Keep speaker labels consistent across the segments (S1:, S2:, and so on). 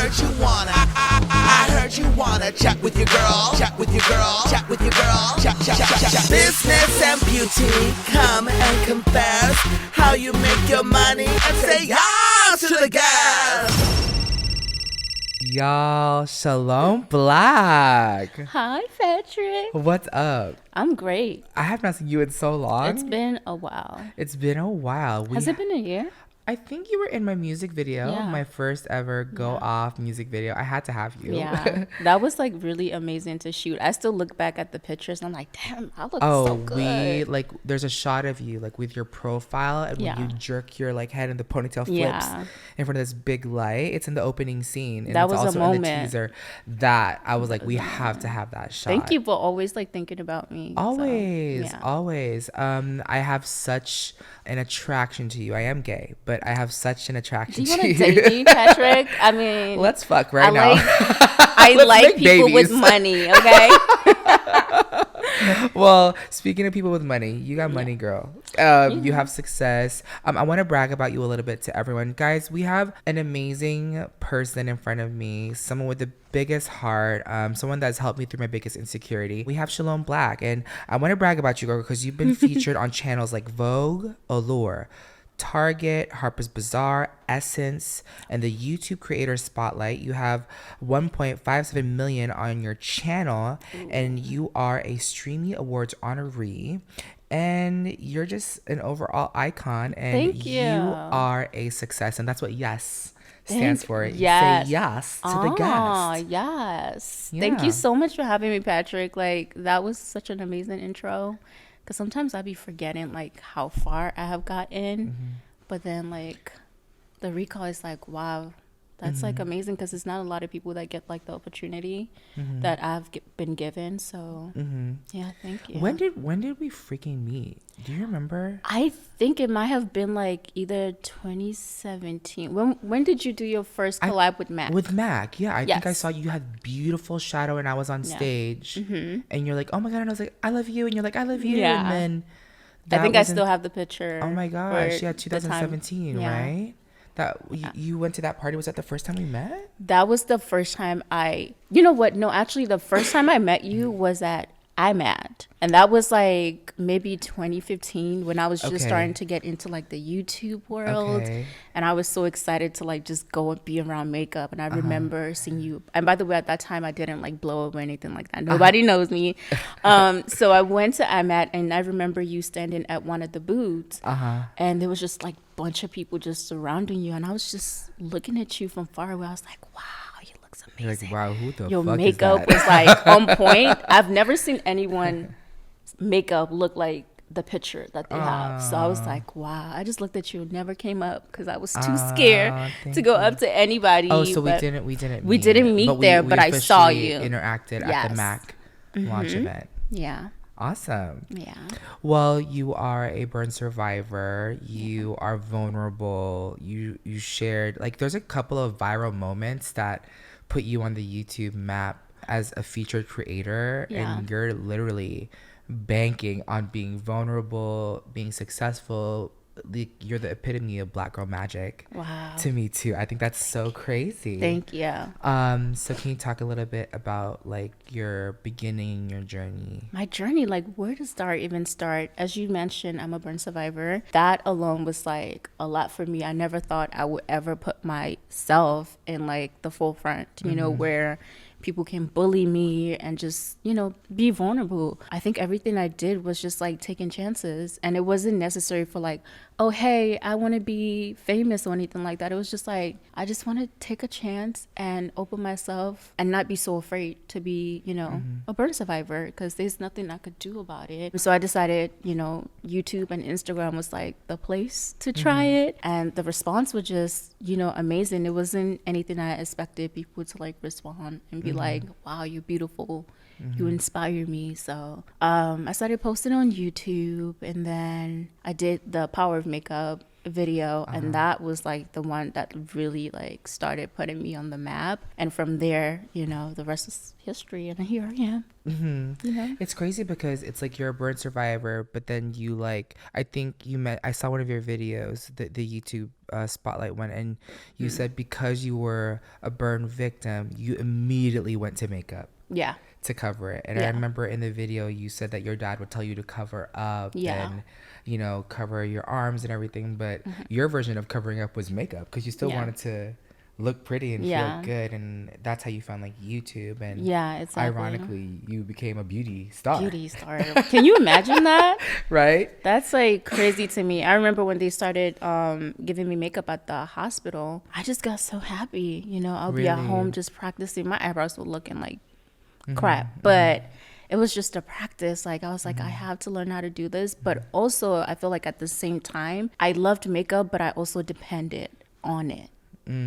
S1: heard you wanna. I heard you wanna chat with your girl. Chat with your girl. Chat with your girl. Chat. Business and beauty, come and confess how you make your money and say yes to the gas.
S2: Y'all, Shalom Black.
S3: Hi, Patrick.
S2: What's up?
S3: I'm great.
S2: I have not seen you in so long.
S3: It's been a while.
S2: It's been a while.
S3: Has it been a year?
S2: I think you were in my music video, my first ever off music video. I had to have you.
S3: Yeah, that was like really amazing to shoot. I still look back at the pictures and I'm like, damn, I look so good.
S2: There's a shot of you like with your profile and when you jerk your like head and the ponytail flips in front of this big light. It's in the opening scene. And
S3: that
S2: it's
S3: was
S2: also
S3: a moment.
S2: In the teaser that I was like, we have to have that shot.
S3: Thank you for always like thinking about me.
S2: Always. I have such an attraction to you. I am gay, but I have such an attraction to you.
S3: Do you want to date me, Patrick? I mean,
S2: let's fuck now.
S3: I like people with money, okay?
S2: Well, speaking of people with money, you got money, girl. You have success. I want to brag about you a little bit to everyone. Guys, we have an amazing person in front of me, someone with the biggest heart, someone that's helped me through my biggest insecurity. We have Shalom Black, and I want to brag about you, girl, because you've been featured on channels like Vogue, Allure, Target, Harper's Bazaar, Essence, and the YouTube Creator Spotlight. You have 1.57 million on your channel, and you are a Streamy Awards honoree, and you're just an overall icon, and
S3: Thank you.
S2: You are a success, and that's what yes stands for.
S3: Yes.
S2: Say yes to the guest.
S3: Yes.
S2: Yeah.
S3: Thank you so much for having me, Patrick. Like, that was such an amazing intro. Because sometimes I'd be forgetting, like, how far I have gotten. But then, like, the recall is like, wow, that's, like, amazing. Because it's not a lot of people that get, like, the opportunity that I've been given. So, yeah, thank you.
S2: When did we freaking meet? Do you remember?
S3: I think it might have been, like, either 2017. When did you do your first collab with Mac?
S2: With Mac, yeah. I think I saw you had beautiful shadow and I was on stage. And you're like, oh my God. And I was like, I love you. And you're like, I love you.
S3: Yeah.
S2: And then
S3: I think I still have the picture.
S2: Oh my gosh. Yeah, 2017, right? You went to that party. Was that the first time we met?
S3: That was the first time you know what? No, actually, the first time I met you was at IMAD. And that was like maybe 2015 when I was just starting to get into like the YouTube world. And I was so excited to like just go and be around makeup. And I remember seeing you. And by the way, at that time, I didn't like blow up or anything like that. Nobody knows me. So I went to IMAD and I remember you standing at one of the booths. And there was just like a bunch of people just surrounding you. And I was just looking at you from far away. I was like, wow.
S2: You're like, wow, who the
S3: Your
S2: fuck
S3: makeup
S2: is that?
S3: was like on point. I've never seen anyone makeup look like the picture that they have. So I was like, wow. I just looked at you and never came up because I was too scared to go up to anybody.
S2: Oh, so we didn't meet.
S3: We didn't meet there, but I saw you.
S2: Interacted at the Mac launch event.
S3: Yeah.
S2: Awesome.
S3: Yeah.
S2: Well, you are a burn survivor. You are vulnerable. You shared, like, there's a couple of viral moments that put you on the YouTube map as a featured creator, and you're literally banking on being vulnerable, being successful. You're the epitome of Black girl magic.
S3: Wow.
S2: To me too. I think that's so crazy.
S3: Thank you.
S2: So can you talk a little bit about like your beginning, your journey?
S3: My journey, like where to start, even start. As you mentioned, I'm a burn survivor. That alone was like a lot for me. I never thought I would ever put myself in like the forefront, you know, where people can bully me and just, you know, be vulnerable. I think everything I did was just like taking chances, and it wasn't necessary for like, oh, hey, I want to be famous or anything like that. It was just like, I just want to take a chance and open myself and not be so afraid to be, you know, a burn survivor, because there's nothing I could do about it. So I decided, you know, YouTube and Instagram was like the place to try it. And the response was just, you know, amazing. It wasn't anything I expected people to like respond and be like, wow, you're beautiful. You inspire me. So I started posting on YouTube, and then I did the Power of Makeup video, and that was like the one that really like started putting me on the map. And from there, you know, the rest is history, and here I am. You know?
S2: It's crazy because it's like you're a burn survivor, but then you like, I think you met, I saw one of your videos, the YouTube spotlight one, and you said because you were a burn victim, you immediately went to makeup
S3: Yeah.
S2: to cover it. And I remember in the video you said that your dad would tell you to cover up and, you know, cover your arms and everything, but your version of covering up was makeup because you still wanted to look pretty and feel good, and that's how you found like YouTube, and
S3: exactly.
S2: ironically you became a beauty star.
S3: Can you imagine that?
S2: Right?
S3: That's like crazy to me. I remember when they started giving me makeup at the hospital, I just got so happy. You know, I'll be at home just practicing. My eyebrows were looking like crap, but it was just a practice. Like I was like, I have to learn how to do this. But also I feel like at the same time, I loved makeup, but I also depended on it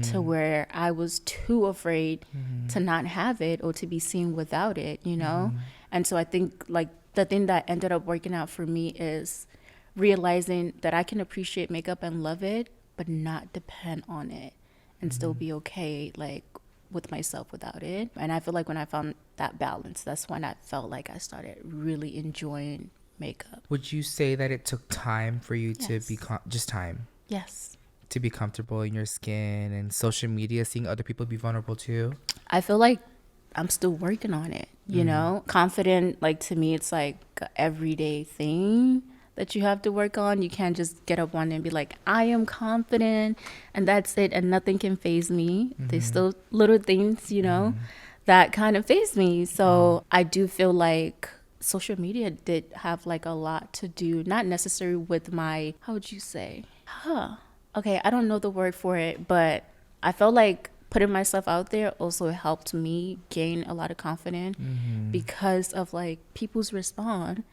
S3: to where I was too afraid to not have it or to be seen without it, you know? And so I think like the thing that ended up working out for me is realizing that I can appreciate makeup and love it, but not depend on it and still be okay, like with myself without it. And I feel like when I found that balance, that's when I felt like I started really enjoying makeup.
S2: Would you say that it took time for you to be just time?
S3: Yes.
S2: To be comfortable in your skin and social media, seeing other people be vulnerable too?
S3: I feel like I'm still working on it, you know? Confident, like to me, it's like an everyday thing that you have to work on. You can't just get up one day and be like, I am confident and that's it, and nothing can faze me. There's still little things, you know, that kind of faze me. So I do feel like social media did have like a lot to do, not necessarily with my, how would you say? Okay, I don't know the word for it, but I felt like putting myself out there also helped me gain a lot of confidence because of like people's response.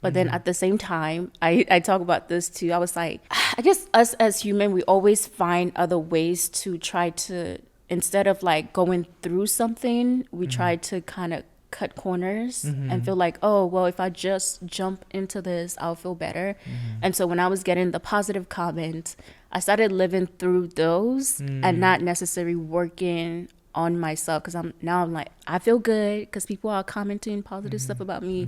S3: But then at the same time, I talk about this too. I was like, I guess us as human, we always find other ways to try to, instead of like going through something, we try to kind of cut corners and feel like, oh, well, if I just jump into this, I'll feel better. And so when I was getting the positive comments, I started living through those and not necessarily working on myself, because I'm like, I feel good because people are commenting positive stuff about me.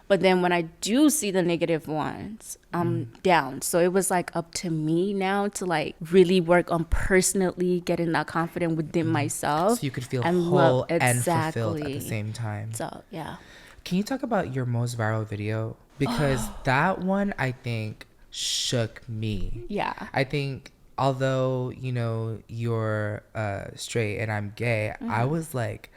S3: But then when I do see the negative ones, I'm down. So it was like up to me now to like really work on personally getting that confidence within myself.
S2: So you could feel
S3: and
S2: whole and fulfilled at the same time.
S3: So, yeah.
S2: Can you talk about your most viral video? Because that one, I think, shook me.
S3: Yeah.
S2: I think although, you know, you're straight and I'm gay, I was like,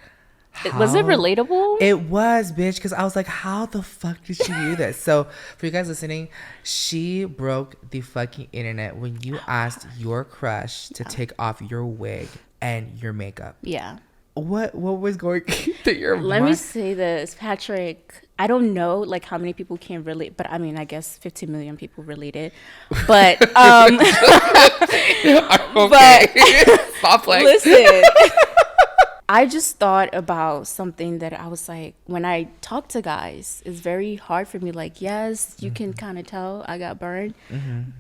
S3: was it relatable?
S2: It was, bitch, because I was like, how the fuck did she do this? So for you guys listening, she broke the fucking internet when you asked your crush to take off your wig and your makeup.
S3: Yeah.
S2: What was going through your mind?
S3: Let me say this, Patrick. I don't know like how many people can relate, but I mean, I guess 15 million people related. But
S2: Stop playing.
S3: Listen. I just thought about something that I was like, when I talk to guys, it's very hard for me. Like, yes, you can kind of tell I got burned,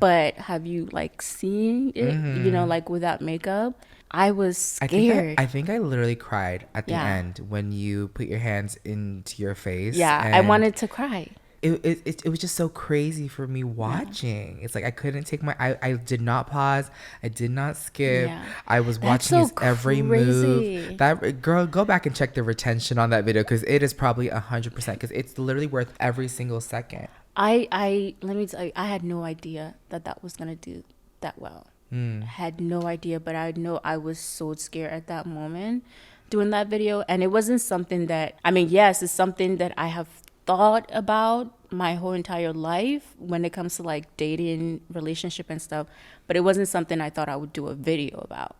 S3: but have you like seen it, you know, like without makeup? I was scared.
S2: I think I literally cried at the end when you put your hands into your face.
S3: Yeah, I wanted to cry.
S2: It was just so crazy for me watching. It's like I couldn't take I did not pause. I did not skip. I was watching his every move. That girl, go back and check the retention on that video because it is probably 100% because it's literally worth every single second.
S3: I let me tell you, I had no idea that was gonna do that well. Had no idea, but I know I was so scared at that moment doing that video, and it wasn't something that, I mean, yes, it's something that I have thought about my whole entire life when it comes to like dating, relationship and stuff, but it wasn't something I thought I would do a video about.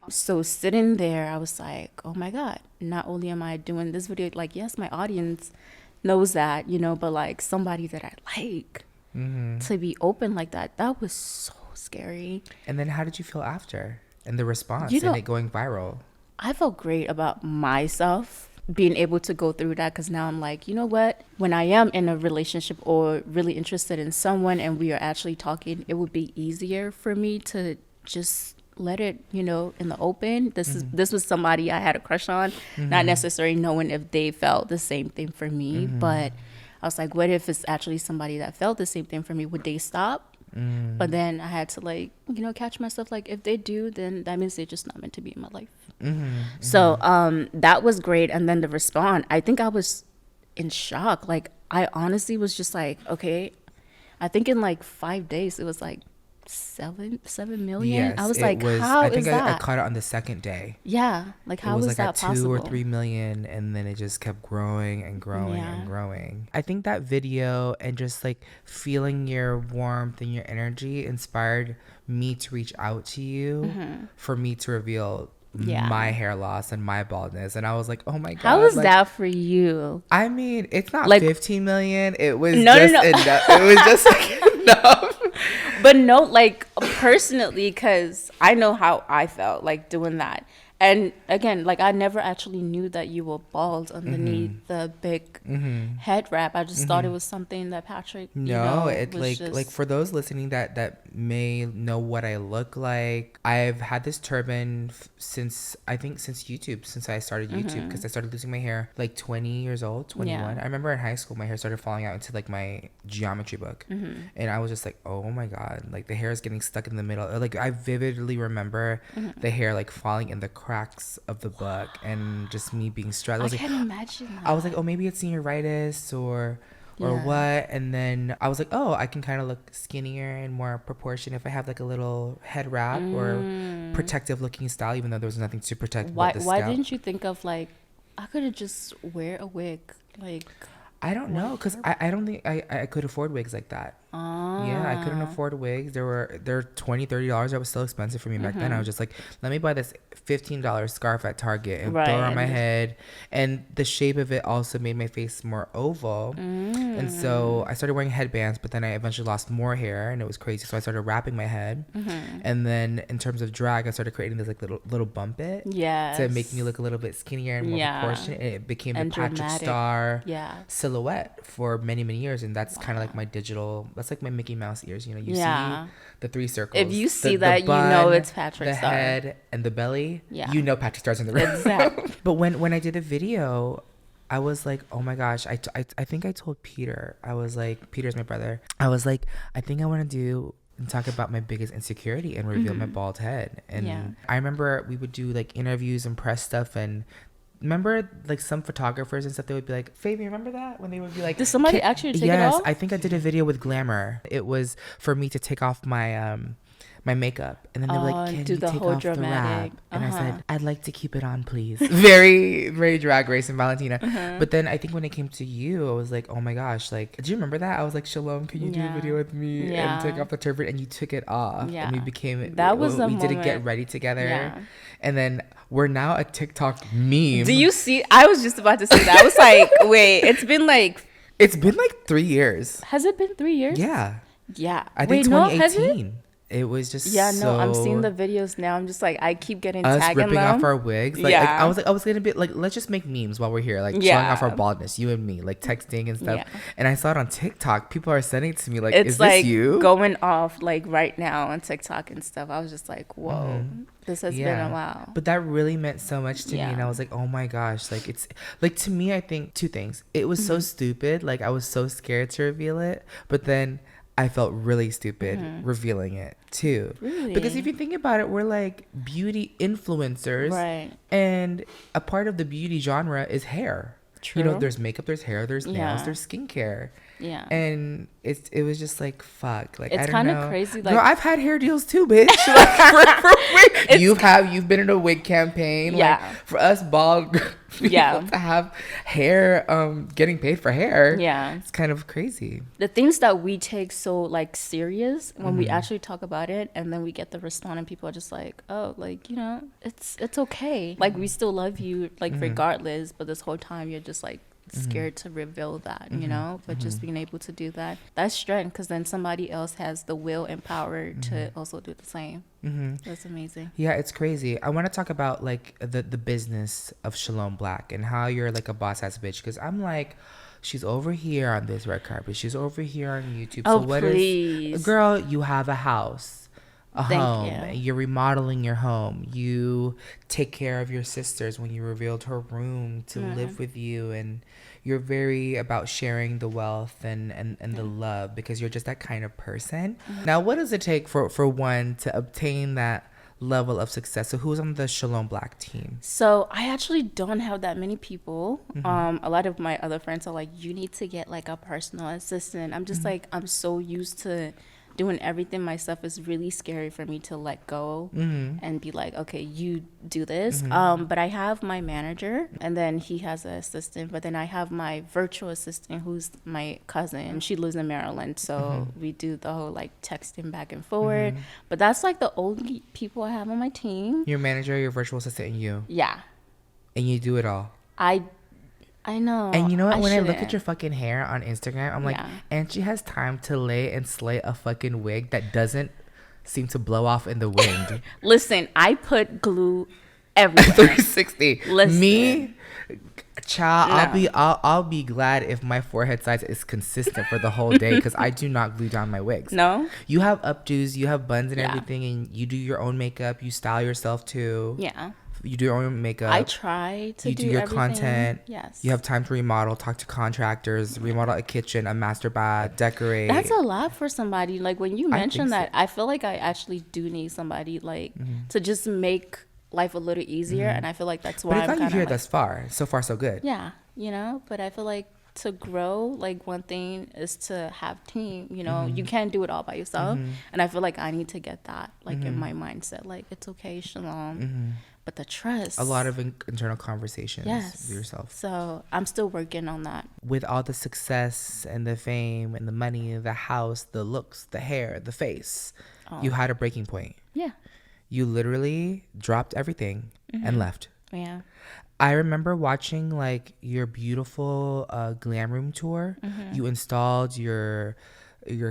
S3: So sitting there, I was like, oh my God, not only am I doing this video, like, yes, my audience knows that, you know, but like somebody that I like to be open like that was so scary.
S2: And then how did you feel after and the response,
S3: you know,
S2: and it going viral?
S3: I felt great about myself. being able to go through that, because now I'm like, you know what, when I am in a relationship or really interested in someone and we are actually talking, it would be easier for me to just let it, you know, in the open. This was somebody I had a crush on, not necessarily knowing if they felt the same thing for me, but I was like, what if it's actually somebody that felt the same thing for me? Would they stop? But then I had to, like, you know, catch myself, like, if they do, then that means they're just not meant to be in my life. So that was great. And then the response, I think I was in shock. Like, I honestly was just like, okay, I think in like 5 days it was like 7 million.
S2: Yes,
S3: I was
S2: it
S3: like,
S2: was,
S3: how
S2: I think
S3: is
S2: I
S3: that?
S2: caught it on the second day.
S3: Yeah, like, how
S2: it was
S3: is
S2: like
S3: that
S2: at 2
S3: possible?
S2: or 3 million, and then it just kept growing and growing
S3: Yeah.
S2: and growing. I think that video and just like feeling your warmth and your energy inspired me to reach out to you for me to reveal
S3: Yeah.
S2: my hair loss and my baldness. And I was like, oh my god,
S3: How was
S2: like,
S3: that for you?
S2: I mean, it's not
S3: Like-
S2: 15 million. It was
S3: No,
S2: just
S3: no, no.
S2: enough. It was just like enough.
S3: But no, like, personally, because I know how I felt like doing that. And again, like, I never actually knew that you were bald underneath the big head wrap. I just thought it was something that Patrick, you know,
S2: it
S3: was
S2: like
S3: just,
S2: like for those listening that may know what I look like, I've had this turban since YouTube, since I started YouTube, because I started losing my hair like 20 years old, 21.
S3: Yeah.
S2: I remember in high school my hair started falling out into like my geometry book, and I was just like, oh my god, like the hair is getting stuck in the middle. Like I vividly remember the hair like falling in the cracks of the book, and just me being stressed. I
S3: I
S2: was like,
S3: can't imagine that.
S2: I was like, oh, maybe it's senioritis or
S3: Yeah.
S2: what. And then I was like, oh, I can kind of look skinnier and more proportion if I have like a little head wrap or protective looking style, even though there was nothing to protect
S3: Why
S2: but the
S3: why
S2: scalp.
S3: didn't you think of, like, I could have just wear a wig, like,
S2: I don't know, because I don't think I could afford wigs like that. Yeah, I couldn't afford wigs. They're $20-$30. That was so expensive for me back then. I was just like, let me buy this $15 scarf at Target and throw it on my head. And the shape of it also made my face more oval. And so I started wearing headbands, but then I eventually lost more hair and it was crazy. So I started wrapping my head. And then in terms of drag, I started creating this like little bump it
S3: yes,
S2: to make me look a little bit skinnier and more
S3: Yeah.
S2: proportionate. And it became
S3: And
S2: the Patrick
S3: dramatic.
S2: Star
S3: Yeah.
S2: silhouette for many years, and that's kind of like my digital, that's like my Mickey Mouse ears, you know. You
S3: Yeah.
S2: see the 3 circles.
S3: If you see
S2: the
S3: that, you know it's Patrick
S2: the
S3: Star.
S2: head and the belly.
S3: Yeah.
S2: You know Patrick Star's in the room.
S3: Exactly.
S2: But when I did a video, I was like, oh my gosh, I think I told Peter, I was like, Peter's my brother, I was like, I think I want to do and talk about my biggest insecurity and reveal my bald head. And
S3: Yeah.
S2: I remember we would do like interviews and press stuff, and remember like some photographers and stuff, they would be like, Fabian, remember that when they would be like,
S3: Did somebody ask you to take it
S2: yes,
S3: off?
S2: I think I did a video with Glamour. It was for me to take off my my makeup, and then they were like, can
S3: do
S2: you
S3: the
S2: take
S3: whole
S2: off the
S3: dramatic.
S2: wrap? And I said, I'd like to keep it on, please. very Drag Race and Valentina. But then I think when it came to you, I was like, oh my gosh, like, do you remember that? I was like, Shalom, can you do a
S3: Yeah.
S2: video with me
S3: Yeah.
S2: and take off the turban? And you took it off.
S3: Yeah.
S2: And we became,
S3: That was the
S2: we did a Get
S3: moment.
S2: Ready together.
S3: Yeah.
S2: And then we're now a TikTok meme.
S3: Do you see? I was just about to say that. I was like, wait, it's been like,
S2: It's been like 3 years.
S3: has it been 3 years?
S2: Yeah.
S3: Yeah.
S2: I think
S3: Wait, no, has it?
S2: 2018. It was just
S3: Yeah, no, I'm seeing
S2: so-
S3: the videos now. I'm just like, I keep getting
S2: us
S3: tagged in
S2: ripping
S3: them.
S2: off our wigs. Like,
S3: Yeah.
S2: I was gonna be like, let's just make memes while we're here, like showing
S3: Yeah.
S2: off our baldness, you and me, like texting and stuff.
S3: Yeah.
S2: And I saw it on TikTok. People are sending it to me like,
S3: It's
S2: is
S3: like
S2: this you?
S3: going off like right now on TikTok and stuff. I was just like, whoa, this has been a while.
S2: But that really meant so much to me, and
S3: Yeah.
S2: I was like, oh my gosh, like it's like, to me, I think 2 things. It was so stupid, like I was so scared to reveal it, but then I felt really stupid revealing it too.
S3: Really?
S2: Because if you think about it, we're like beauty influencers,
S3: Right.
S2: and a part of the beauty genre is hair. You know,
S3: True.
S2: there's makeup, there's hair, there's nails,
S3: Yeah.
S2: there's skincare.
S3: Yeah.
S2: And it was just like, fuck, like
S3: It's
S2: I don't
S3: kinda
S2: know.
S3: crazy,
S2: Girl,
S3: like-
S2: I've had hair deals too, bitch. Like, for wig. You've been in a wig campaign.
S3: Yeah.
S2: Like, for us bald people
S3: Yeah.
S2: to have hair, getting paid for hair.
S3: Yeah.
S2: It's kind of crazy.
S3: The things that we take so like serious when
S2: Mm-hmm.
S3: we actually talk about it, and then we get the response and people are just like, oh, like, you know, it's okay. Like, we still love you, like,
S2: Mm-hmm.
S3: regardless, but this whole time you're just like scared to reveal that, you know. But just being able to do that, that's strength, because then somebody else has the will and power to also do the same. That's amazing.
S2: Yeah, it's crazy. I want to talk about like the business of Shalom Black and how you're like a boss ass bitch. Because I'm like, she's over here on this red carpet. She's over here on YouTube.
S3: Oh,
S2: so what
S3: please.
S2: is, girl? You have a house, a
S3: Thank
S2: home.
S3: you.
S2: You're remodeling your home. You take care of your sisters when you revealed her room to live with you, and you're very about sharing the wealth and the love because you're just that kind of person. Now, what does it take for one to obtain that level of success? So who's on the Shalom Black team?
S3: So I actually don't have that many people. A lot of my other friends are like, you need to get like a personal assistant. I'm just like, I'm so used to doing everything myself. It's really scary for me to let go and be like, okay, you do this. But I have my manager, and then he has an assistant. But then I have my virtual assistant, who's my cousin. She lives in Maryland, so we do the whole like texting back and forward. But that's like the only people I have on my team.
S2: Your manager, your virtual assistant, and you.
S3: Yeah,
S2: And you do it all.
S3: I know.
S2: And you know what? When I look at
S3: shouldn't.
S2: your fucking hair on Instagram, I'm like,
S3: Yeah.
S2: and she has time to lay and slay a fucking wig that doesn't seem to blow off in the wind.
S3: Listen, I put glue everywhere.
S2: 360.
S3: Listen.
S2: Me, child,
S3: No.
S2: I'll be glad if my forehead size is consistent for the whole day because I do not glue down my wigs.
S3: No?
S2: You have updos, you have buns and
S3: Yeah.
S2: everything, and you do your own makeup. You style yourself too.
S3: Yeah.
S2: You do your own makeup.
S3: I try to
S2: You
S3: do
S2: do your
S3: everything.
S2: content.
S3: Yes.
S2: You have time to remodel, talk to contractors, remodel a kitchen, a master bath, decorate.
S3: That's a lot for somebody. Like when you
S2: I
S3: mention
S2: think so.
S3: that, I feel like I actually do need somebody like to just make life a little easier. And I feel like that's why
S2: But I
S3: I'm
S2: thought you
S3: kind
S2: here
S3: of like,
S2: thus far. So far, so good.
S3: yeah, you know. But I feel like to grow, like one thing is to have team. You know, you can't do it all by yourself. And I feel like I need to get that like in my mindset. Like it's okay, Shalom. But the trust.
S2: A lot of internal conversations
S3: yes.
S2: with yourself.
S3: So I'm still working on that.
S2: With all the success and the fame and the money, the house, the looks, the hair, the face, you had a breaking point.
S3: Yeah.
S2: You literally dropped everything and left.
S3: Yeah.
S2: I remember watching like your beautiful glam room tour. You installed your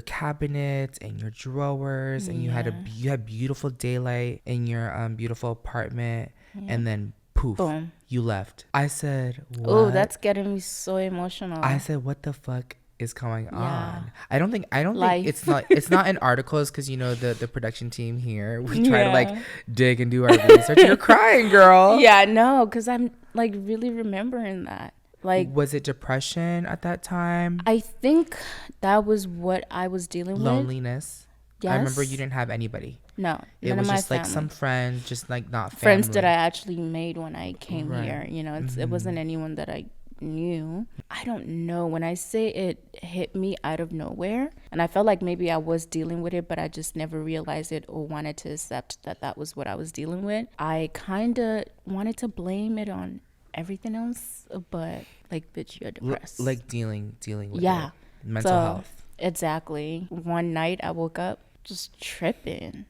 S2: cabinets and your drawers, and you had beautiful daylight in your beautiful apartment, and then poof,
S3: Boom.
S2: you left. I said, what?
S3: Oh, that's getting me so emotional.
S2: I said, what the fuck is going
S3: Yeah.
S2: on? I don't think
S3: Life.
S2: it's not in articles because you know the production team here, we try to
S3: Yeah.
S2: like dig and do our research. You're crying, girl.
S3: Yeah, no, because I'm like really remembering that. Like,
S2: Was it depression at that time?
S3: I think that was what I was dealing with.
S2: Loneliness. I remember
S3: Yes.
S2: you didn't have anybody.
S3: No,
S2: It
S3: none
S2: was
S3: of my
S2: just
S3: family.
S2: like some friends, just like not family.
S3: Friends that I actually made when I came
S2: Right.
S3: here. You know, it wasn't anyone that I knew. I don't know. When I say it hit me out of nowhere, and I felt like maybe I was dealing with it, but I just never realized it or wanted to accept that that was what I was dealing with. I kind of wanted to blame it on everything else, but like, bitch, you're depressed.
S2: Like dealing with
S3: Yeah.
S2: it. Mental
S3: So,
S2: health.
S3: Exactly. One night I woke up just tripping.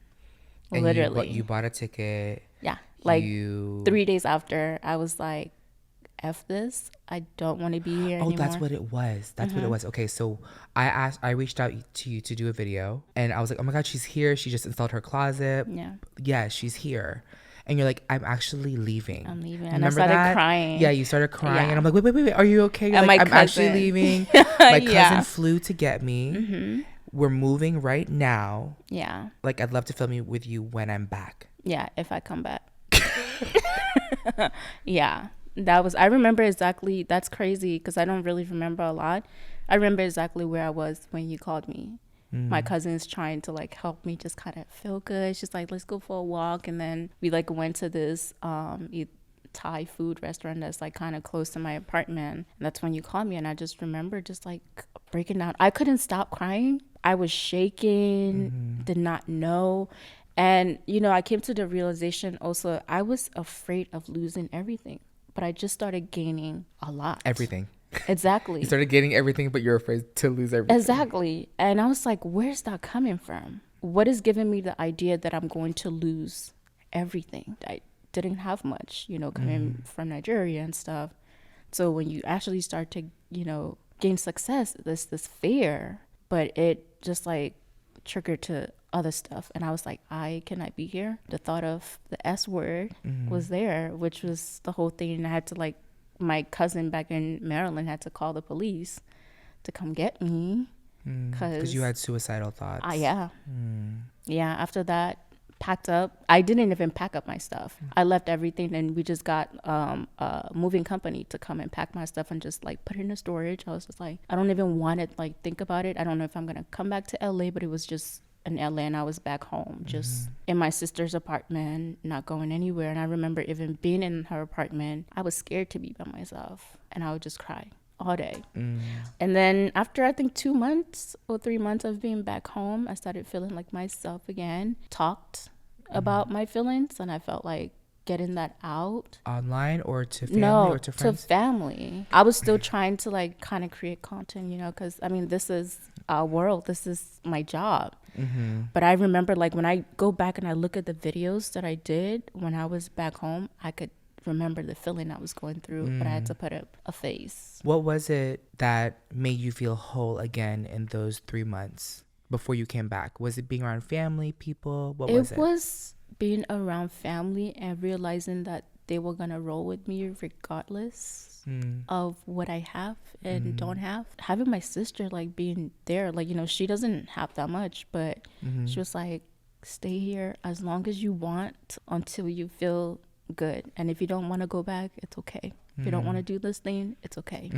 S2: And
S3: Literally.
S2: you bought a ticket.
S3: Yeah. Like
S2: you
S3: 3 days after, I was like, F this. I don't want to be here anymore.
S2: that's what it was. That's what it was. Okay, so I reached out to you to do a video, and I was like, oh my god, she's here. She just installed her closet.
S3: Yeah.
S2: Yeah, she's here. And you're like, I'm actually leaving.
S3: I'm leaving.
S2: You
S3: And I started crying.
S2: Yeah, you started crying.
S3: Yeah.
S2: And I'm like, wait, are you okay? You're
S3: And
S2: like,
S3: my
S2: I'm actually
S3: cousin.
S2: leaving. My cousin
S3: Yeah.
S2: flew to get me. We're moving right now.
S3: Yeah.
S2: Like, I'd love to film you with you when I'm back.
S3: Yeah. If I come back. Yeah. I remember exactly. That's crazy because I don't really remember a lot. I remember exactly where I was when you called me. My cousin's trying to like help me just kind of feel good. She's like, let's go for a walk. And then we like went to this Thai food restaurant that's like kind of close to my apartment. And that's when you called me. And I just remember just like breaking down. I couldn't stop crying. I was shaking, did not know. And, you know, I came to the realization also, I was afraid of losing everything. But I just started gaining a lot.
S2: Everything.
S3: Exactly.
S2: You started getting everything, but you're afraid to lose everything.
S3: Exactly. And I was like, where's that coming from? What is giving me the idea that I'm going to lose everything? I didn't have much, you know, coming from Nigeria and stuff. So when you actually start to, you know, gain success, there's this fear, but it just like triggered to other stuff. And I was like, I cannot be here. The thought of the S word was there, which was the whole thing. And I had to like, my cousin back in Maryland had to call the police to come get me.
S2: Because you had suicidal thoughts.
S3: Yeah. Yeah. After that, packed up. I didn't even pack up my stuff. I left everything, and we just got a moving company to come and pack my stuff and just like put it in the storage. I was just like, I don't even want to like think about it. I don't know if I'm gonna come back to LA, but it was just in LA, and I was back home, just in my sister's apartment, not going anywhere. And I remember even being in her apartment, I was scared to be by myself, and I would just cry all day. And then after I think 2 months or 3 months of being back home, I started feeling like myself again, talked about my feelings, and I felt like getting that out.
S2: Online or to family or to friends?
S3: To family. I was still trying to like kind of create content, you know, because I mean, this is our world, this is my job. But I remember like when I go back and I look at the videos that I did when I was back home, I could remember the feeling I was going through, but I had to put up a face.
S2: What was it that made you feel whole again in those 3 months before you came back? Was it being around family, people? What was it?
S3: It was being around family and realizing that they were gonna roll with me regardless of what I have and don't have. Having my sister like being there, like, you know, she doesn't have that much, but she was like, stay here as long as you want until you feel good, and if you don't want to go back, it's okay. If you don't want to do this thing, it's okay.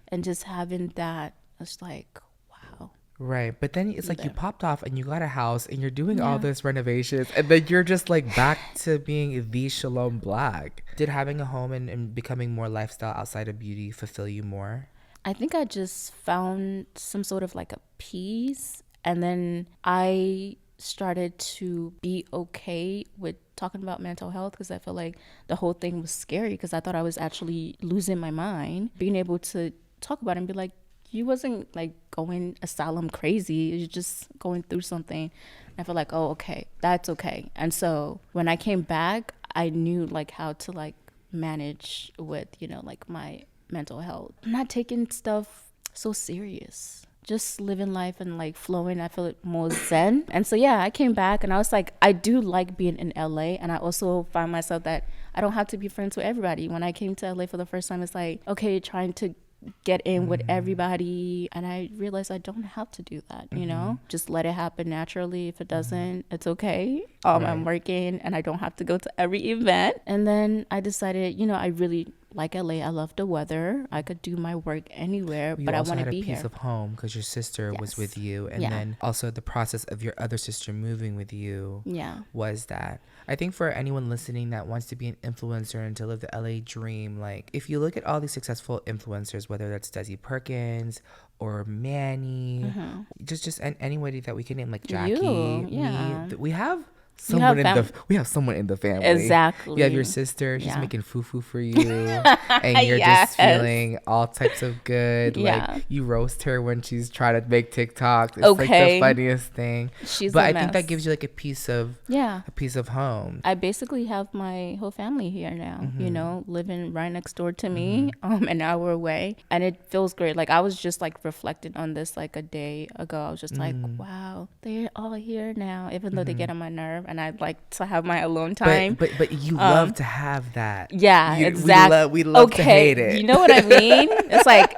S3: And just having that, it's like, wow.
S2: Right, but then it's like you popped off and you got a house and you're doing all this renovations, and then you're just like back to being the Shalom Black. Did having a home and becoming more lifestyle outside of beauty fulfill you more?
S3: I think I just found some sort of like a peace, and then I started to be okay with talking about mental health, because I felt like the whole thing was scary, because I thought I was actually losing my mind. Being able to talk about it and be like, you wasn't like going asylum crazy, you're just going through something. I felt like, oh, okay, that's okay. And so when I came back, I knew like how to like manage with, you know, like my mental health. I'm not taking stuff so serious, just living life and like flowing. I feel it more zen. And so yeah, I came back and I was like, I do like being in LA, and I also find myself that I don't have to be friends with everybody. When I came to LA for the first time, it's like, okay, trying to get in with everybody, and I realized I don't have to do that, you know, just let it happen naturally. If it doesn't, it's okay. I'm working and I don't have to go to every event. And then I decided, you know, I really like LA. I love the weather. I could do my work anywhere, but I want to be here. You also had a piece
S2: of home because your sister was with you, and then also the process of your other sister moving with you was that. I think for anyone listening that wants to be an influencer and to live the LA dream, like if you look at all these successful influencers, whether that's Desi Perkins or Manny, just anybody that we can name, like Jackie, we have someone we have someone in the family.
S3: Exactly.
S2: You have your sister, she's making fufu for you, and you're just feeling all types of good. Like you roast her when she's trying to make TikToks. It's like the funniest thing. But I think that gives you like a piece of home.
S3: I basically have my whole family here now, you know, living right next door to me, an hour away, and it feels great. Like I was just like reflecting on this like a day ago. I was just like, wow, they're all here now, even though they get on my nerve. And I'd like to have my alone time.
S2: But you love to have that.
S3: Yeah, exactly.
S2: We love to hate it.
S3: You know what I mean? It's like,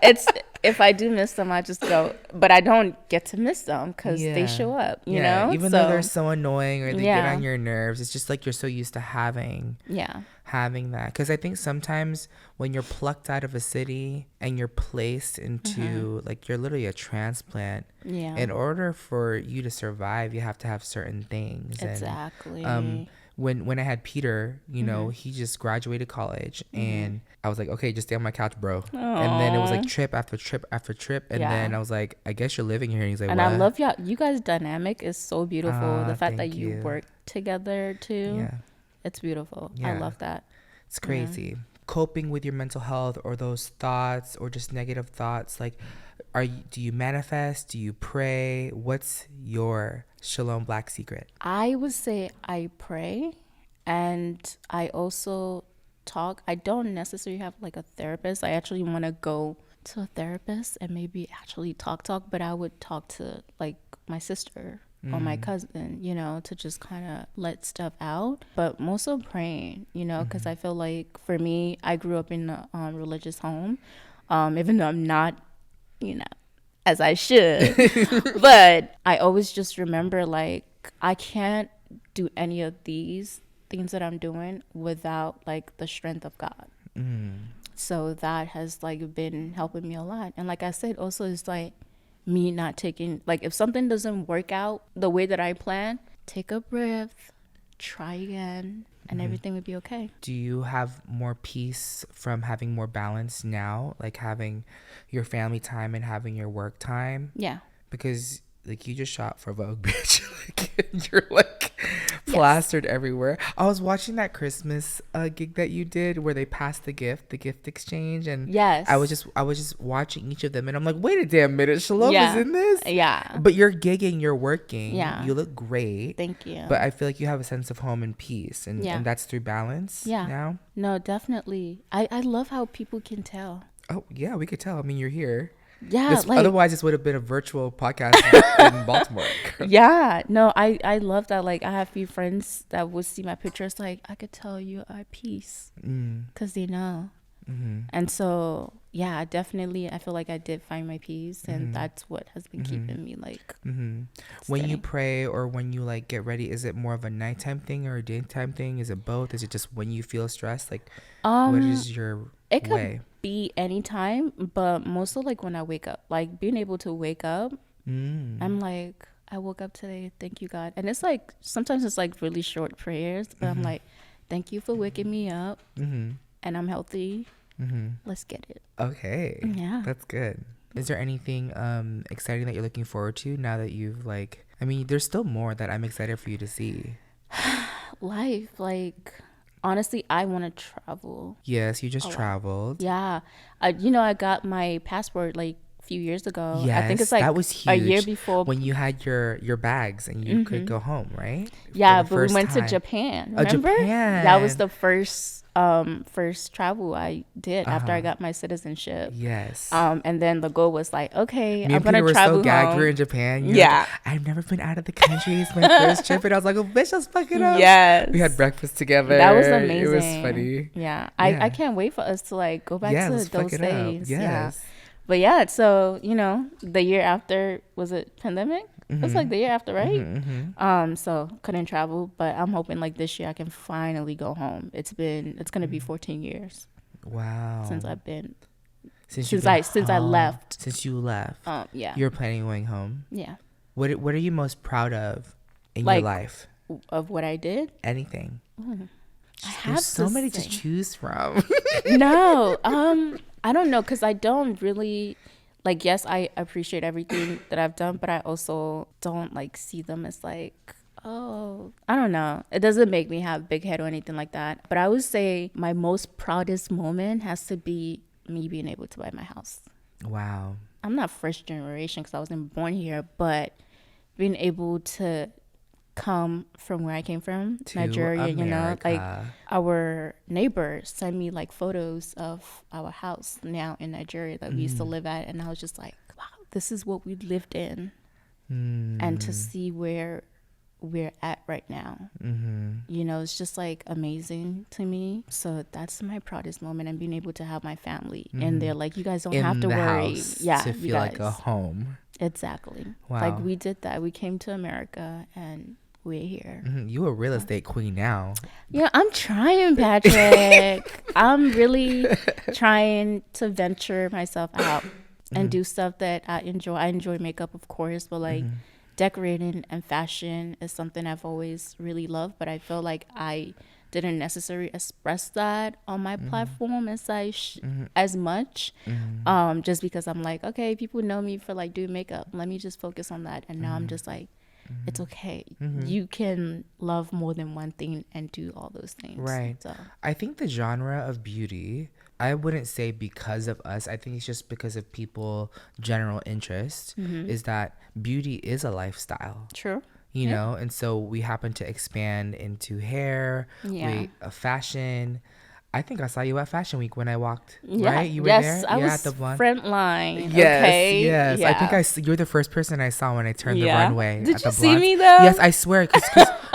S3: if I do miss them, I just go. But I don't get to miss them because they show up, you know?
S2: Even though they're so annoying or they get on your nerves, it's just like you're so used to having that. Because I think sometimes when you're plucked out of a city and you're placed into like you're literally a transplant, in order for you to survive, you have to have certain things.
S3: Exactly.
S2: And when I had Peter, you know, he just graduated college, and I was like, okay, just stay on my couch, bro. Aww. And then it was like trip after trip after trip, and then I was like, I guess you're living here. And he's like,
S3: and
S2: what?
S3: I love you guys' dynamic is so beautiful. The fact that you work together too, it's beautiful. I love that.
S2: It's crazy. Coping with your mental health or those thoughts or just negative thoughts, like do you manifest? Do you pray? What's your Shalom Black secret?
S3: I would say I pray, and I also talk. I don't necessarily have like a therapist. I actually want to go to a therapist and maybe actually talk, but I would talk to like my sister or my cousin, you know, to just kind of let stuff out. But most of praying, you know, because I feel like for me, I grew up in a religious home, even though I'm not, you know, as I should. But I always just remember, like, I can't do any of these things that I'm doing without, like, the strength of God. So that has, like, been helping me a lot. And like I said, also, it's like me not taking, like, if something doesn't work out the way that I plan, take a breath, try again, and everything will be okay.
S2: Do you have more peace from having more balance now, like having your family time and having your work time?
S3: Yeah.
S2: Because like you just shot for Vogue, bitch. Like you're like plastered everywhere. I was watching that Christmas gig that you did where they passed the gift exchange, and
S3: Yes.
S2: I was just watching each of them, and I'm like, wait a damn minute, Shalom
S3: Yeah.
S2: is in this.
S3: Yeah.
S2: But you're gigging, you're working.
S3: Yeah.
S2: You look great.
S3: Thank you.
S2: But I feel like you have a sense of home and peace, and,
S3: Yeah.
S2: and that's through balance.
S3: Yeah.
S2: Now.
S3: No, definitely. I love how people can tell.
S2: Oh yeah, we could tell. I mean, you're here.
S3: Yeah. Like,
S2: Otherwise, this would have been a virtual podcast in Baltimore.
S3: yeah. No, I love that. Like, I have a few friends that would see my pictures, like, I could tell you are at peace because they know. And so, yeah, definitely, I feel like I did find my peace, and that's what has been keeping me, like,
S2: When
S3: steady.
S2: you pray or when you like get ready, is it more of a nighttime thing or a daytime thing? Is it both? Is it just when you feel stressed? Like, what is your
S3: It could
S2: way?
S3: be anytime, but mostly like when I wake up, like being able to wake up, I'm like, I woke up today, thank you, God. And it's like, sometimes it's like really short prayers, but I'm like, thank you for waking me up, and I'm healthy. Let's get it.
S2: Okay.
S3: Yeah.
S2: That's good. Is there anything exciting that you're looking forward to now that you've like, I mean, there's still more that I'm excited for you to see.
S3: Life, like, honestly, I want to travel.
S2: Yes, you just traveled.
S3: Yeah. You know, I got my passport like a few years ago.
S2: Yes,
S3: I think it's like
S2: that was huge.
S3: a year before.
S2: When you had your bags and you could go home, right?
S3: Yeah,
S2: For the
S3: but we
S2: first
S3: went to
S2: time.
S3: Japan.
S2: Oh,
S3: Remember?
S2: Japan.
S3: That was the first travel I did after I got my citizenship.
S2: Yes.
S3: And then the goal was like, okay,
S2: Me
S3: I'm
S2: and
S3: gonna
S2: Peter were
S3: travel
S2: so gagged.
S3: home.
S2: We were in Japan.
S3: Yeah.
S2: I've never been out of the country. It's my first trip. And I was like, oh, bitch, let's fuck it up.
S3: Yes.
S2: We had breakfast together.
S3: That was amazing.
S2: It was funny.
S3: Yeah.
S2: Yeah.
S3: I can't wait for us to like go back
S2: Yeah,
S3: to
S2: let's fuck
S3: those
S2: it up.
S3: days. Yeah.
S2: Yes.
S3: But yeah, so, you know, the year after, was it pandemic? It was like the year after, right? So couldn't travel, but I'm hoping like this year I can finally go home. It's gonna be 14 years
S2: Wow.
S3: since I've been
S2: Since
S3: I left.
S2: Since you left.
S3: Yeah.
S2: You're planning on going home.
S3: Yeah.
S2: What are you most proud of in
S3: Like,
S2: your life?
S3: Of what I did?
S2: Anything.
S3: I have
S2: There's so
S3: to
S2: many to
S3: say-
S2: choose from.
S3: No, I don't know, because I don't really, like, yes, I appreciate everything that I've done, but I also don't like see them as like, oh, I don't know. It doesn't make me have a big head or anything like that. But I would say my most proudest moment has to be me being able to buy my house.
S2: Wow.
S3: I'm not first generation because I wasn't born here, but being able to come from where I came from,
S2: To
S3: Nigeria, you know, like
S2: America.
S3: our neighbors sent me like photos of our house now in Nigeria that we used to live at, and I was just like, wow, this is what we lived in. And to see where we're at right now, you know, it's just like amazing to me. So that's my proudest moment, and being able to have my family and they're like, you guys don't
S2: In
S3: have to
S2: the
S3: worry.
S2: house
S3: Yeah,
S2: to
S3: you
S2: feel like a
S3: guys.
S2: home.
S3: Exactly.
S2: Wow.
S3: Like we did that. We came to America and we're here.
S2: You a real estate queen now.
S3: Yeah, I'm trying, Patrick. I'm really trying to venture myself out and do stuff that I enjoy. I enjoy makeup, of course, but like decorating and fashion is something I've always really loved. But I feel like I didn't necessarily express that on my platform as much, just because I'm like, okay, people know me for like doing makeup. Let me just focus on that. And now I'm just like, it's okay. You can love more than one thing and do all those things.
S2: Right.
S3: So
S2: I think the genre of beauty, I wouldn't say because of us. I think it's just because of people' general interest, is that beauty is a lifestyle.
S3: true.
S2: You know, and so we happen to expand into hair,
S3: Yeah.
S2: fashion. I think I saw you at Fashion Week when I walked.
S3: Yeah.
S2: Right? You were
S3: yes,
S2: there?
S3: I
S2: yeah,
S3: was
S2: at the blonde.
S3: front line.
S2: Yes,
S3: okay?
S2: yes.
S3: Yeah.
S2: I think you're the first person I saw when I turned the
S3: Yeah.
S2: runway.
S3: Did
S2: at
S3: you
S2: the
S3: see
S2: Blondes.
S3: me, though?
S2: Yes, I swear.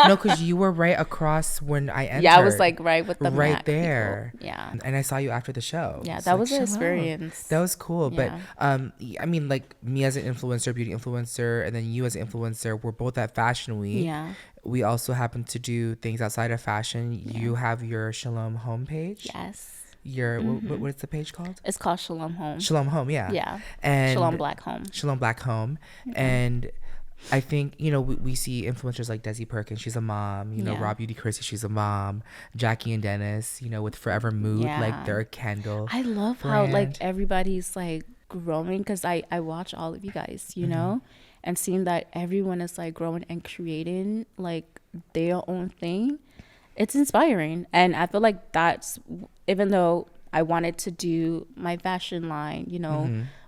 S2: Because you were right across when I entered.
S3: Yeah, I was like right with the
S2: right
S3: Mac
S2: there.
S3: people. Yeah.
S2: And I saw you after the show.
S3: Yeah,
S2: It's
S3: that
S2: like,
S3: was an
S2: "Shalom."
S3: experience.
S2: That was cool.
S3: Yeah.
S2: But I mean, like me as an influencer, beauty influencer, and then you as an influencer, we're both at Fashion Week.
S3: Yeah.
S2: We also happen to do things outside of fashion. You have your Shalom homepage.
S3: Yes.
S2: Your what's the page called?
S3: It's called Shalom Home.
S2: Shalom Home, yeah.
S3: Yeah.
S2: And
S3: Shalom Black Home.
S2: Shalom Black Home. And I think, we see influencers like Desi Perkins, she's a mom.
S3: Yeah.
S2: Raw Beauty Chrissy, she's a mom. Jackie and Dennis, with Forever Mood,
S3: Yeah.
S2: like they're a candle.
S3: I love how like
S2: brand.
S3: everybody's like growing because I watch all of you guys, you know, and seeing that everyone is like growing and creating like their own thing. It's inspiring. And I feel like that's, even though I wanted to do my fashion line,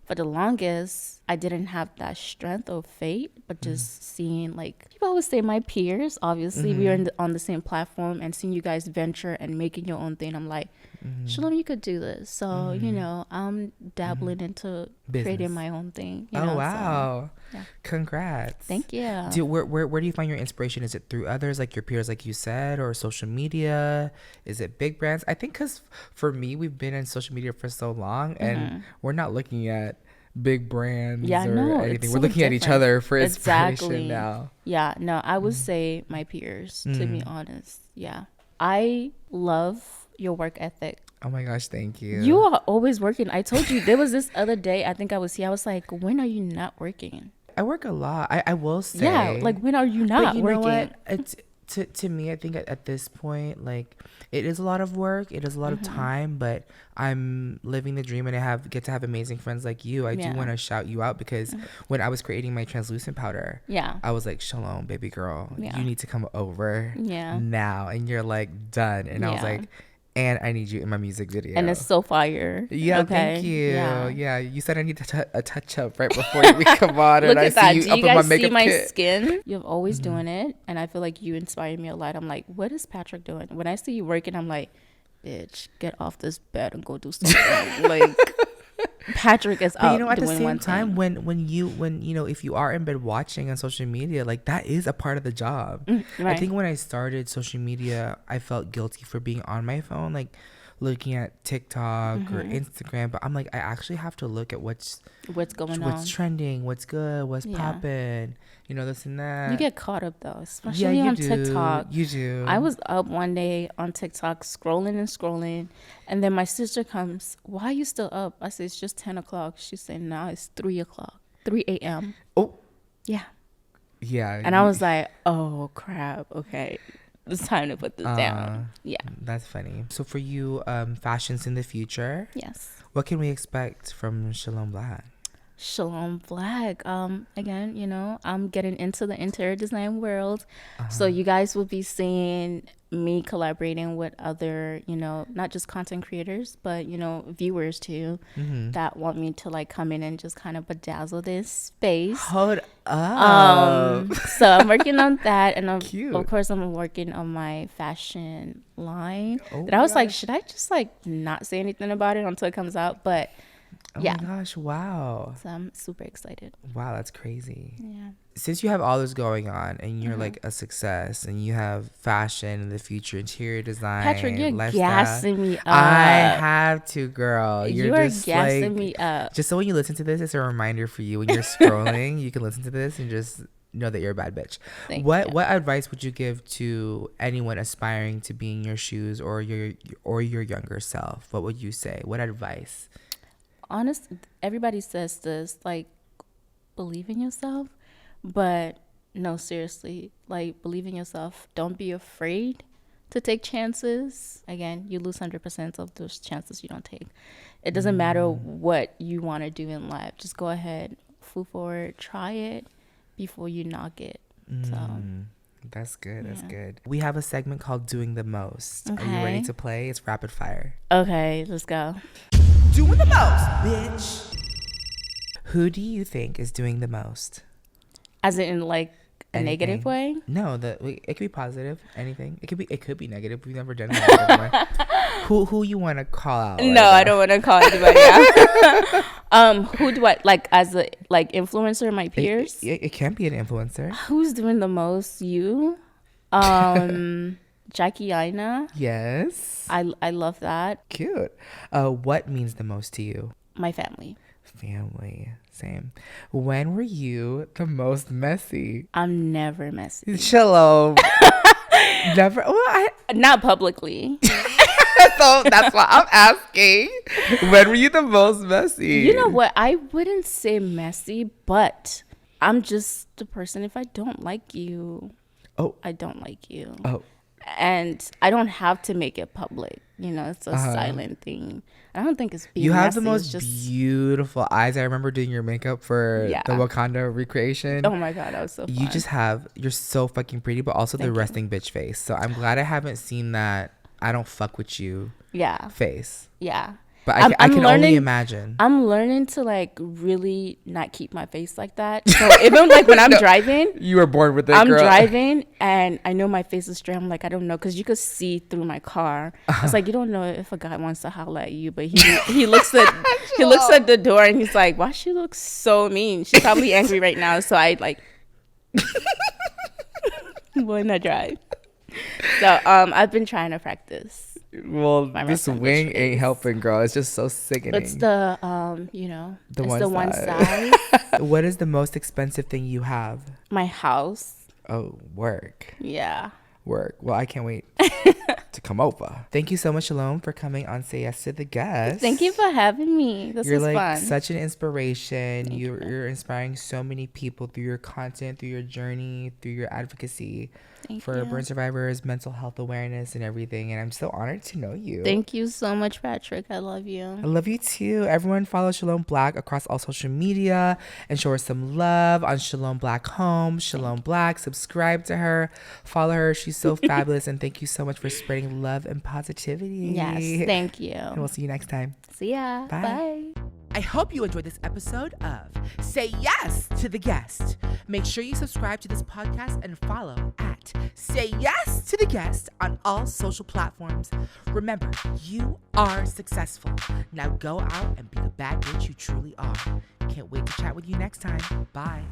S3: for the longest, I didn't have that strength or faith, but just seeing like, people always say my peers, obviously we are on the same platform, and seeing you guys venture and making your own thing, I'm like, Shalom, you could do this. So, I'm dabbling into creating
S2: Business.
S3: my own thing.
S2: Oh, wow.
S3: yeah.
S2: Congrats.
S3: Thank you.
S2: Where do you find your inspiration? Is it through others, like your peers, like you said, or social media? Is it big brands? I think because for me, we've been in social media for so long, and we're not looking at big brands
S3: Yeah,
S2: or
S3: no,
S2: anything.
S3: it's
S2: We're
S3: so
S2: looking at each
S3: different.
S2: other for inspiration
S3: Exactly.
S2: now.
S3: Yeah, no, I would say my peers, to be honest. Yeah. I love your work ethic.
S2: Oh my gosh, thank you.
S3: You are always working. I told you, there was this other day, I think I was here, I was like, when are you not working?
S2: I work a lot. I will say.
S3: Yeah, like when are you not
S2: But you
S3: working?
S2: know what? It's to me, I think at this point, like it is a lot of work. It is a lot of time, but I'm living the dream, and I get to have amazing friends like you. I
S3: Yeah.
S2: do want to shout you out because when I was creating my translucent powder,
S3: Yeah.
S2: I was like, Shalom, baby girl,
S3: Yeah.
S2: you need to come over
S3: Yeah.
S2: now. And you're like, done. And I was
S3: Yeah.
S2: like, and I need you in my music video.
S3: And it's so fire.
S2: yeah,
S3: okay?
S2: thank you.
S3: Yeah.
S2: Yeah, you said I need a touch up right before we come on,
S3: Look
S2: and I
S3: at that.
S2: see
S3: Do
S2: you up
S3: you
S2: in my
S3: guys see
S2: makeup
S3: my
S2: kit.
S3: skin? You're always doing it. And I feel like you inspire me a lot. I'm like, what is Patrick doing? When I see you working, I'm like, bitch, get off this bed and go do something. Like, Patrick is
S2: But
S3: out
S2: you know, at the
S3: doing
S2: same
S3: one
S2: time,
S3: thing.
S2: when if you are in bed watching on social media, like that is a part of the job. I
S3: right.
S2: think when I started social media, I felt guilty for being on my phone, like looking at TikTok or Instagram. But I'm like, I actually have to look at what's
S3: going on.
S2: trending, what's good, what's
S3: Yeah.
S2: popping, this and that.
S3: You get caught up though, especially
S2: yeah, you
S3: on
S2: do.
S3: TikTok.
S2: You do.
S3: I was up one day on TikTok scrolling and scrolling, and then my sister comes, why are you still up? I said, it's just 10 o'clock. She said, nah, it's 3 o'clock, 3 a.m.
S2: Oh,
S3: Yeah.
S2: yeah.
S3: And I was like, oh, crap. Okay. It's time to put this down. Yeah.
S2: That's funny. So for you, fashions in the future,
S3: Yes.
S2: what can we expect from Shalom Black?
S3: Shalom Black. Again, I'm getting into the interior design world. So you guys will be seeing me collaborating with other, not just content creators, but, viewers too, that want me to like come in and just kind of bedazzle this space.
S2: Hold up.
S3: So I'm working on that. And
S2: Cute.
S3: of course, I'm working on my fashion line.
S2: Oh
S3: That I
S2: my
S3: was like,
S2: gosh.
S3: should I just like not say anything about it until it comes out? But
S2: Oh
S3: yeah.
S2: my gosh, wow.
S3: So I'm super excited.
S2: Wow, that's crazy.
S3: Yeah.
S2: Since you have all this going on and you're like a success and you have fashion in the future, interior design,
S3: Patrick, you're
S2: lifestyle,
S3: gassing me up.
S2: I have to, girl.
S3: You are
S2: just
S3: gassing
S2: like,
S3: me up.
S2: Just so when you listen to this, it's a reminder for you when you're scrolling, you can listen to this and just know that you're a bad bitch.
S3: Thank
S2: What
S3: you.
S2: what advice would you give to anyone aspiring to be in your shoes or your younger self? What would you say? What advice?
S3: Honest, everybody says this, like, believe in yourself, but no, seriously, like, believe in yourself. Don't be afraid to take chances. Again, you lose 100% of those chances you don't take. It doesn't matter what you want to do in life. Just go ahead, move forward, try it before you knock it. So
S2: That's good. That's
S3: Yeah.
S2: good. We have a segment called Doing the Most. Are you ready
S3: Okay.
S2: to play? It's rapid fire.
S3: okay, let's go.
S1: Doing the most, bitch.
S2: Who do you think is doing the most?
S3: As in, like, A negative way?
S2: No, it could be positive. Anything. It could be negative. We've never done it. Who you want to call out?
S3: No, I don't want to call anybody out. Who do I like as a influencer? My peers.
S2: It can be an influencer.
S3: Who's doing the most? You. Jackie Aina.
S2: Yes.
S3: I love that.
S2: Cute. What means the most to you?
S3: My family.
S2: Family. Same. When were you the most messy?
S3: I'm never messy.
S2: Shalom. Never. Well,
S3: Not publicly.
S2: so that's why I'm asking. When were you the most messy?
S3: You know what? I wouldn't say messy, but I'm just the person. If I don't like you, I don't like you.
S2: Oh.
S3: And I don't have to make it public. You know, it's a silent thing. I don't think it's being
S2: You have
S3: messy.
S2: the most beautiful eyes. I remember doing your makeup for the Wakanda recreation.
S3: Oh my God, that was so fun.
S2: You're so fucking pretty, but also the resting bitch face. So I'm glad I haven't seen that I don't fuck with you face.
S3: Yeah.
S2: But I can only imagine.
S3: I'm learning to like really not keep my face like that. So even like when I'm driving,
S2: you were born with it.
S3: I'm
S2: girl.
S3: driving and I know my face is straight. I'm like, I don't know, because you could see through my car. It's like, you don't know if a guy wants to holler at you, but he looks at the door and he's like, why she looks so mean? She's probably angry right now. So I like when I drive. So I've been trying to practice.
S2: Well, this wing ain't helping, girl. It's just so sickening.
S3: It's the one side.
S2: What is the most expensive thing you have?
S3: My house.
S2: Oh, work.
S3: Yeah.
S2: Work. Well, I can't wait to come over. Thank you so much, Shalom, for coming on Say Yes to the Guest.
S3: Thank you for having me. This was
S2: fun. You're
S3: like
S2: such an inspiration. You're inspiring so many people through your content, through your journey, through your advocacy. For burn survivors, mental health awareness, and everything. And I'm so honored to know you.
S3: Thank you so much, Patrick. I love you.
S2: I love you too. Everyone follow Shalom Black across all social media and show her some love on Shalom Black Home. Shalom Black. Subscribe to her. Follow her. She's so fabulous. And thank you so much for spreading love and positivity.
S3: Yes, thank you.
S2: And we'll see you next time.
S3: See ya. Bye.
S1: I hope you enjoyed this episode of Say Yes to the Guest. Make sure you subscribe to this podcast and follow at Say Yes to the Guest on all social platforms. Remember, you are successful. Now go out and be the bad bitch you truly are. Can't wait to chat with you next time. Bye.